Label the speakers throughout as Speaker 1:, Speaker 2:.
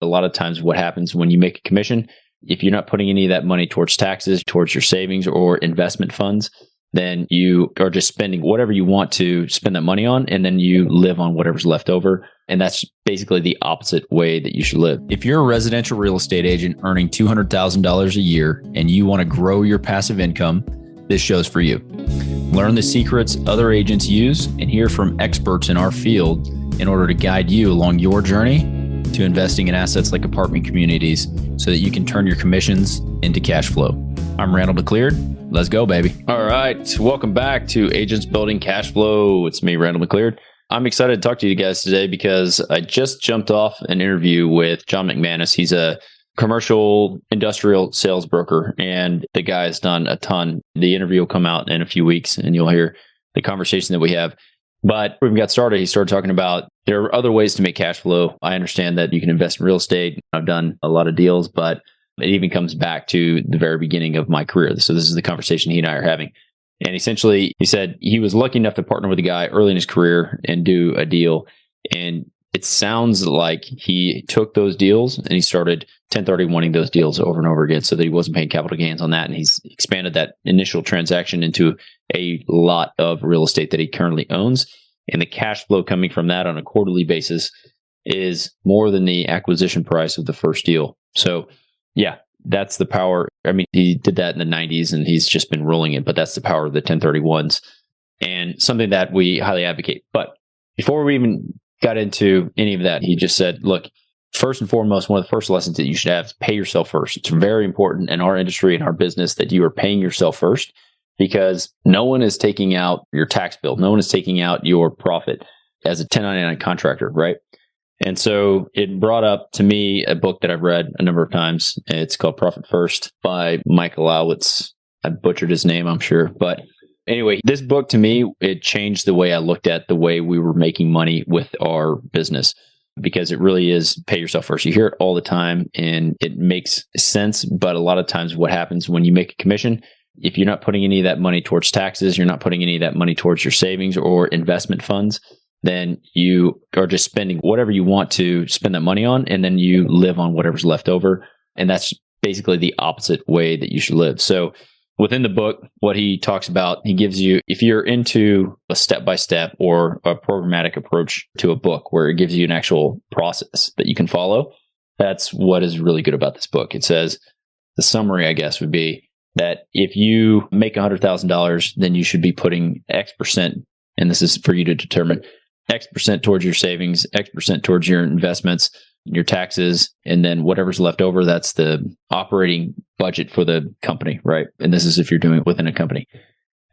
Speaker 1: a lot of times what happens when you make a commission, if you're not putting any of that money towards taxes, towards your savings or investment funds, then you are just spending whatever you want to spend that money on, and then you live on whatever's left over. And that's basically the opposite way that you should live.
Speaker 2: If you're a residential real estate agent earning $200,000 a year and you want to grow your passive income, this show's for you. Learn the secrets other agents use and hear from experts in our field in order to guide you along your journey to investing in assets like apartment communities so that you can turn your commissions into cash flow. I'm Randall McLeod. Let's go, baby.
Speaker 1: All right. Welcome back to Agents Building Cash Flow. It's me, Randall McLeod. I'm excited to talk to you guys today because I just jumped off an interview with John McManus. He's a commercial industrial sales broker, and the guy has done a ton. The interview will come out in a few weeks, and you'll hear the conversation that we have. But when we got started, he started talking about there are other ways to make cash flow. I understand that you can invest in real estate. I've done a lot of deals, but it even comes back to the very beginning of my career. So this is the conversation he and I are having. And essentially, he said he was lucky enough to partner with a guy early in his career and do a deal. And it sounds like he took those deals and he started 1031ing those deals over and over again so that he wasn't paying capital gains on that. And he's expanded that initial transaction into a lot of real estate that he currently owns. And the cash flow coming from that on a quarterly basis is more than the acquisition price of the first deal. So yeah, that's the power. I mean, he did that in the 90s and he's just been rolling it, but that's the power of the 1031s and something that we highly advocate. But before we even got into any of that, he just said, look, first and foremost, one of the first lessons that you should have is pay yourself first. It's very important in our industry and our business that you are paying yourself first, because no one is taking out your tax bill. No one is taking out your profit as a 1099 contractor, right? And so it brought up to me a book that I've read a number of times. It's called Profit First by Michalowicz. I butchered his name, I'm sure. But anyway, this book to me, it changed the way I looked at the way we were making money with our business, because it really is pay yourself first. You hear it all the time and it makes sense. But a lot of times what happens when you make a commission, if you're not putting any of that money towards taxes, you're not putting any of that money towards your savings or investment funds, then you are just spending whatever you want to spend that money on, and then you live on whatever's left over. And that's basically the opposite way that you should live. So within the book, what he talks about, he gives you, if you're into a step-by-step or a programmatic approach to a book where it gives you an actual process that you can follow, that's what is really good about this book. It says, the summary, I guess, would be that if you make $100,000, then you should be putting X percent, and this is for you to determine, X percent towards your savings, X percent towards your investments, your taxes, and then whatever's left over, that's the operating budget for the company, right? And this is if you're doing it within a company.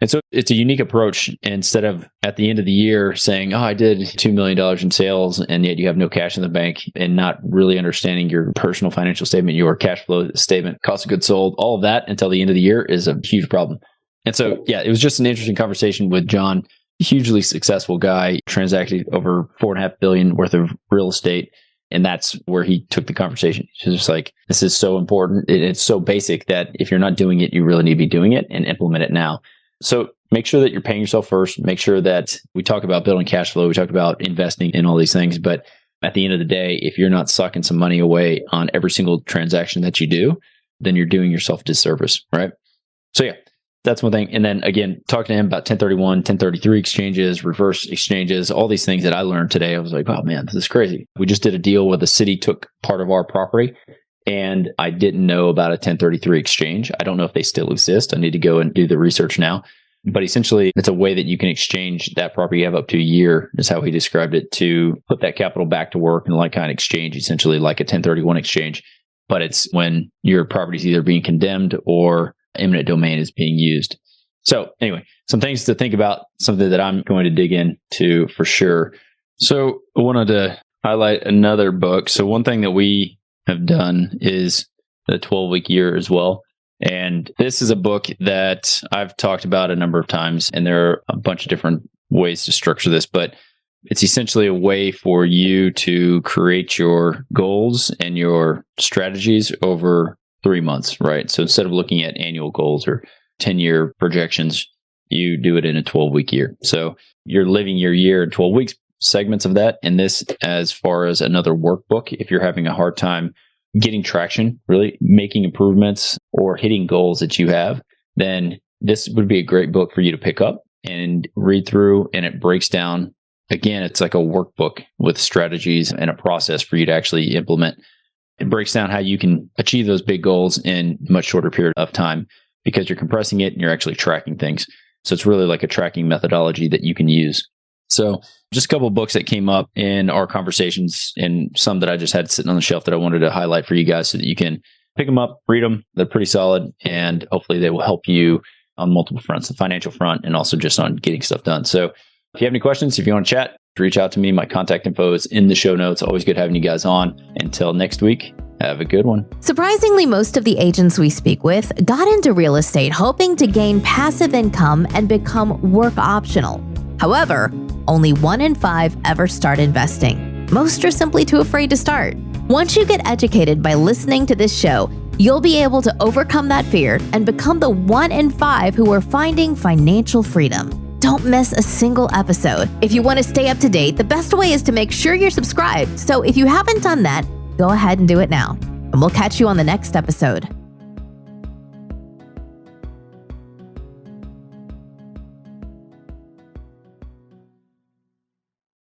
Speaker 1: And so it's a unique approach. Instead of at the end of the year saying, oh, I did $2 million in sales, and yet you have no cash in the bank, and not really understanding your personal financial statement, your cash flow statement, cost of goods sold, all of that until the end of the year is a huge problem. And so, yeah, it was just an interesting conversation with John. Hugely successful guy, transacted over $4.5 billion worth of real estate. And that's where he took the conversation. He's just like, this is so important. It's so basic that if you're not doing it, you really need to be doing it and implement it now. So make sure that you're paying yourself first. Make sure that we talk about building cash flow. We talk about investing in all these things. But at the end of the day, if you're not sucking some money away on every single transaction that you do, then you're doing yourself a disservice, right? So yeah. That's one thing. And then again, talking to him about 1031, 1033 exchanges, reverse exchanges, all these things that I learned today. I was like, oh man, this is crazy. We just did a deal where the city took part of our property, and I didn't know about a 1033 exchange. I don't know if they still exist. I need to go and do the research now. But essentially, it's a way that you can exchange that property you have up to a year, is how he described it, to put that capital back to work in like kind of exchange, essentially like a 1031 exchange. But it's when your property is either being condemned or eminent domain is being used. So anyway, some things to think about, something that I'm going to dig into for sure. So I wanted to highlight another book. So one thing that we have done is the 12-week year as well. And this is a book that I've talked about a number of times, and there are a bunch of different ways to structure this, but it's essentially a way for you to create your goals and your strategies over 3 months, right? So instead of looking at annual goals or 10-year projections, you do it in a 12-week year. So you're living your year in 12 weeks. segments of that, and this as far as another workbook. If you're having a hard time getting traction, really making improvements or hitting goals that you have, then this would be a great book for you to pick up and read through. And it breaks down, again, it's like a workbook with strategies and a process for you to actually implement. It breaks down how you can achieve those big goals in a much shorter period of time because you're compressing it and you're actually tracking things. So it's really like a tracking methodology that you can use. So just a couple of books that came up in our conversations and some that I just had sitting on the shelf that I wanted to highlight for you guys so that you can pick them up, read them. They're pretty solid, and hopefully they will help you on multiple fronts, the financial front and also just on getting stuff done. So if you have any questions, if you want to chat, reach out to me. My contact info is in the show notes. Always good having you guys on. Until next week, have a good one.
Speaker 3: Surprisingly, most of the agents we speak with got into real estate hoping to gain passive income and become work optional. However, only 1 in 5 ever start investing. Most are simply too afraid to start. Once you get educated by listening to this show, you'll be able to overcome that fear and become the 1 in 5 who are finding financial freedom. Don't miss a single episode. If you want to stay up to date, the best way is to make sure you're subscribed. So if you haven't done that, go ahead and do it now. And we'll catch you on the next episode.